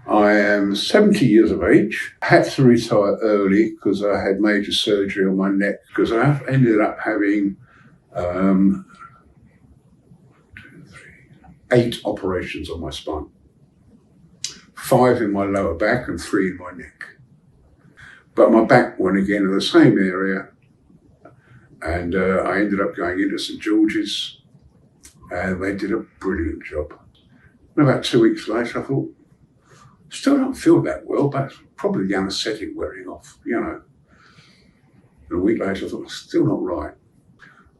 I am 70 years of age. I had to retire early because I had major surgery on my neck because I ended up having 8 operations on my spine. 5 in my lower back and 3 in my neck. But my back went again in the same area, and I ended up going into St George's, and they did a brilliant job. And about 2 weeks later, I thought, still don't feel that well, but it's probably the anaesthetic wearing off, And a week later, I thought, still not right.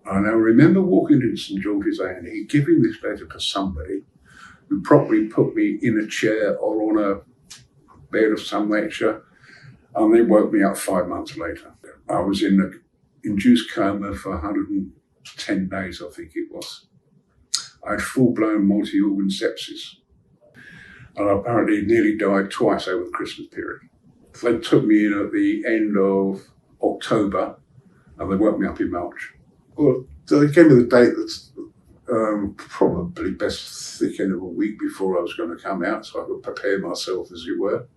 And I remember walking into St George's A&E, giving this letter to somebody who probably put me in a chair or on a bed of some nature, and they woke me up 5 months later. I was in an induced coma for 110 days, I think it was. I had full-blown multi-organ sepsis, and I apparently nearly died twice over the Christmas period. They took me in at the end of October, and they woke me up in March. Well, they gave me the date that's probably best thick end of a week before I was going to come out, so I could prepare myself, as it were.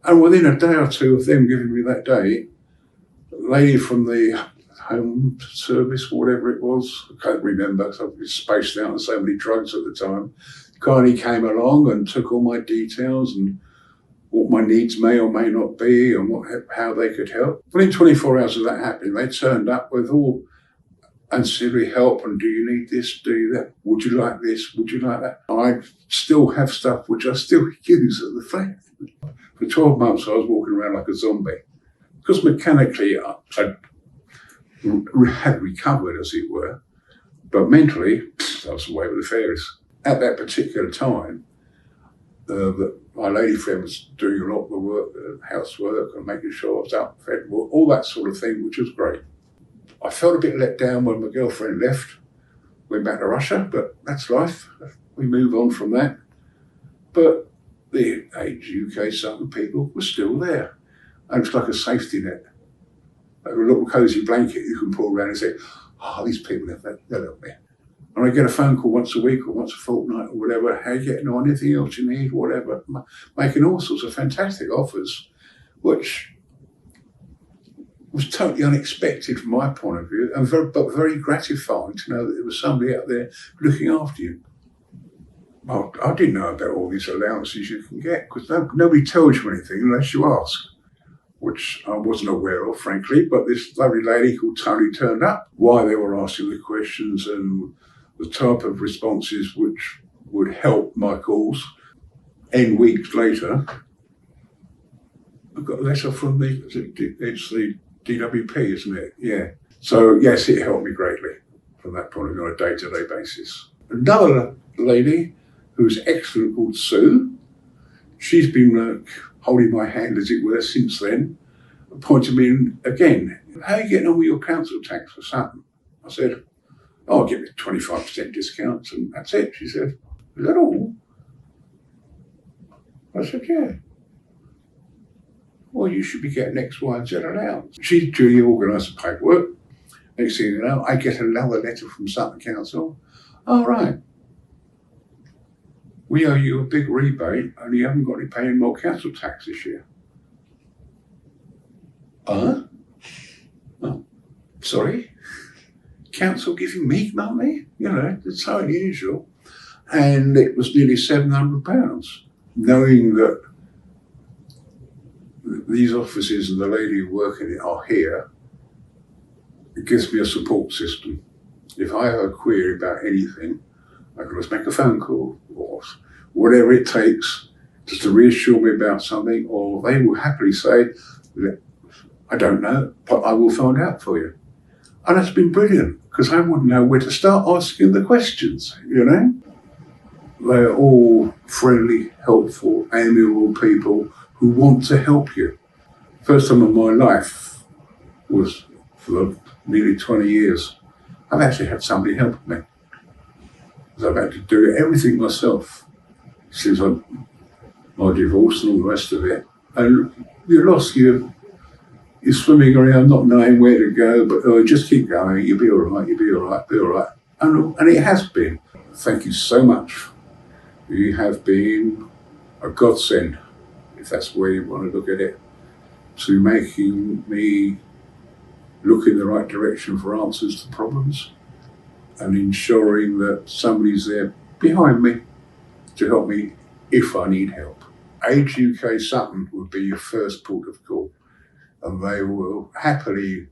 And within a day or two of them giving me that date, a lady from the home service, whatever it was, I can't remember because I was spaced out on so many drugs at the time, kindly came along and took all my details and what my needs may or may not be and how they could help. Within 24 hours of that happening, they turned up with all ancillary help and do you need this, do you that, would you like this, would you like that? I still have stuff which I still use at the flat. For 12 months I was walking around like a zombie because mechanically I had recovered, as it were, but mentally I was away with the fairies. At that particular time, my lady friend was doing a lot of the work, housework and making sure I was up, fed, all that sort of thing, which was great. I felt a bit let down when my girlfriend left, went back to Russia, but that's life. We move on from that. But the UK Sutton people were still there. And it's like a safety net. Like a little cosy blanket you can pull around and say, these people, they'll help me. And I get a phone call once a week or once a fortnight or whatever, how you getting on, anything else you need, whatever. Making all sorts of fantastic offers, which was totally unexpected from my point of view, and but very gratifying to know that there was somebody out there looking after you. Well, I didn't know about all these allowances you can get because nobody tells you anything unless you ask, which I wasn't aware of, frankly. But this lovely lady called Tony turned up. Why they were asking the questions and the type of responses which would help my cause. And weeks later, I got a letter from it's the DWP, isn't it? Yeah. So yes, it helped me greatly from that point of view on a day-to-day basis. Another lady who's excellent called Sue, she's been holding my hand, as it were, since then, pointed me in again. How are you getting on with your council tax for Sutton? I said, I'll give you 25% discounts and that's it. She said, is that all? I said, yeah. Well, you should be getting X, Y, and Z allowance. She duly organised the paperwork. Next thing you know, I get another letter from Sutton Council. Oh, right. We owe you a big rebate and you haven't got to pay any more council tax this year. Oh, sorry? Council giving me money? It's so unusual. And it was nearly £700, knowing that these offices and the lady who work in it are here. It gives me a support system. If I have a query about anything, I can just make a phone call or whatever it takes just to reassure me about something, or they will happily say, I don't know, but I will find out for you. And that's been brilliant because I wouldn't know where to start asking the questions, They're all friendly, helpful, amiable people who want to help you. First time in my life was for nearly 20 years. I've actually had somebody help me. I've had to do everything myself since my divorce and all the rest of it. And you're lost, you're swimming around not knowing where to go, but just keep going, you'll be all right, you'll be all right, be all right. And it has been. Thank you so much. You have been a godsend. if that's the way you want to look at it, to making me look in the right direction for answers to problems and ensuring that somebody's there behind me to help me if I need help. Age UK Sutton would be your first port of call, and they will happily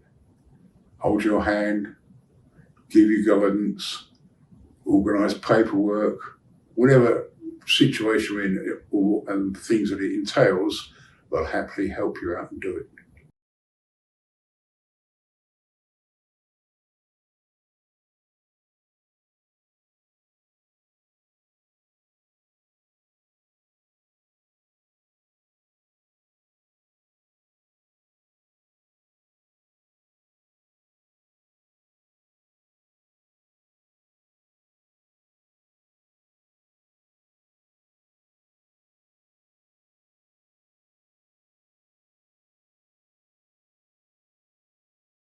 hold your hand, give you guidance, organise paperwork, whatever situation you're in and things that it entails, they'll happily help you out and do it.